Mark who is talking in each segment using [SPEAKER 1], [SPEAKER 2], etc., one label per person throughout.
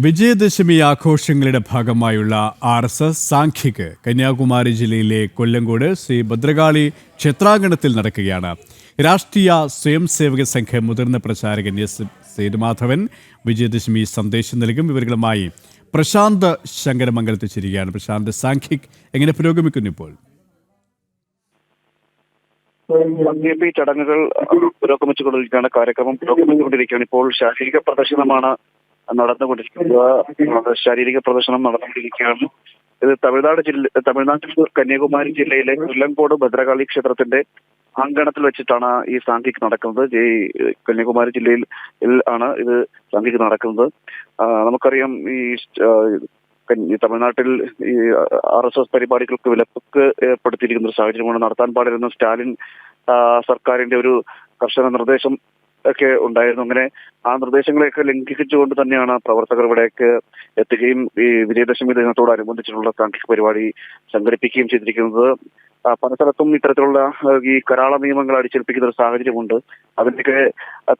[SPEAKER 1] വിജയദശമി ആഘോഷങ്ങളുടെ ഭാഗമായുള്ള RSS സാംഖിക് കന്യാകുമാരി ജില്ലയിലെ കൊല്ലങ്കോട് ശ്രീ ഭദ്രകാളി ക്ഷേത്രാങ്കണത്തിൽ നടക്കുകയാണ്. രാഷ്ട്രീയ സ്വയംസേവക സംഘം മുതിർന്ന പ്രചാരകൻ എസ് സേതുമാധവൻ വിജയദശമി സന്ദേശം നൽകും. വിവരങ്ങളുമായി പ്രശാന്ത് ശങ്കരമംഗലത്ത് ചേരുകയാണ്. പ്രശാന്ത്, സാംഖിക് എങ്ങനെ പുരോഗമിക്കുന്നു ഇപ്പോൾ?
[SPEAKER 2] ചടങ്ങുകൾ പുരോഗമിച്ചുകൊണ്ടിരിക്കുകയാണ്. കാര്യക്രമം പുരോഗമിച്ചുകൊണ്ടിരിക്കുകയാണ്. ഇപ്പോൾ ശാരീരിക പ്രദർശനമാണ് നടന്നുകൊണ്ടിരിക്കുന്നത്. ശാരീരിക പ്രദർശനം നടന്നുകൊണ്ടിരിക്കുകയാണ്. ഇത് തമിഴ്നാട്ടിൽ കന്യാകുമാരി ജില്ലയിലെ കൊല്ലങ്കോട് ഭദ്രകാളി ക്ഷേത്രത്തിന്റെ അങ്കണത്തിൽ വെച്ചിട്ടാണ് ഈ സാംഖിക് നടക്കുന്നത്. ഈ കന്യാകുമാരി ജില്ലയിൽ ആണ് ഇത് സാംഖിക് നടക്കുന്നത്. നമുക്കറിയാം, ഈ തമിഴ്നാട്ടിൽ ഈ RSS പരിപാടികൾക്ക് വിലക്ക് ഏർപ്പെടുത്തിയിരിക്കുന്ന ഒരു സാഹചര്യമാണ്. നടത്താൻ പാടില്ലെന്ന സ്റ്റാലിൻ സർക്കാരിന്റെ ഒരു കർശന നിർദ്ദേശം ഒക്കെ ഉണ്ടായിരുന്നു. അങ്ങനെ ആ നിർദ്ദേശങ്ങളെയൊക്കെ ലംഘിച്ചുകൊണ്ട് തന്നെയാണ് പ്രവർത്തകർ ഇവിടേക്ക് എത്തുകയും ഈ വിജയദശമി ദിനത്തോടനുബന്ധിച്ചിട്ടുള്ള സാംഖിക് പരിപാടി സംഘടിപ്പിക്കുകയും ചെയ്തിരിക്കുന്നത്. പല സ്ഥലത്തും ഇത്തരത്തിലുള്ള ഈ കരാള നിയമങ്ങൾ അടിച്ചേൽപ്പിക്കുന്ന ഒരു സാഹചര്യമുണ്ട്. അതിനൊക്കെ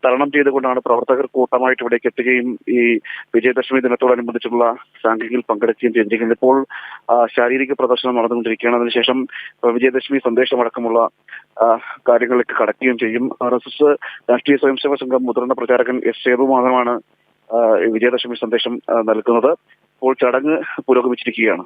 [SPEAKER 2] തരണം ചെയ്തുകൊണ്ടാണ് പ്രവർത്തകർ കൂട്ടമായിട്ട് ഇവിടേക്ക് എത്തുകയും ഈ വിജയദശമി ദിനത്തോടനുബന്ധിച്ചുള്ള സാംഖികിൽ പങ്കെടുക്കുകയും ചെയ്തിരിക്കുന്നത്. ഇപ്പോൾ ശാരീരിക പ്രദർശനം നടന്നുകൊണ്ടിരിക്കുകയാണ്. അതിനുശേഷം വിജയദശമി സന്ദേശമടക്കമുള്ള കാര്യങ്ങളിലേക്ക് കടക്കുകയും ചെയ്യും. RSS രാഷ്ട്രീയ സ്വയംസേവക സംഘം മുതിർന്ന പ്രചാരകൻ എസ് സേതുമാധവനാണ് വിജയദശമി സന്ദേശം നൽകുന്നത്. ഇപ്പോൾ ചടങ്ങ് പുരോഗമിച്ചിരിക്കുകയാണ്.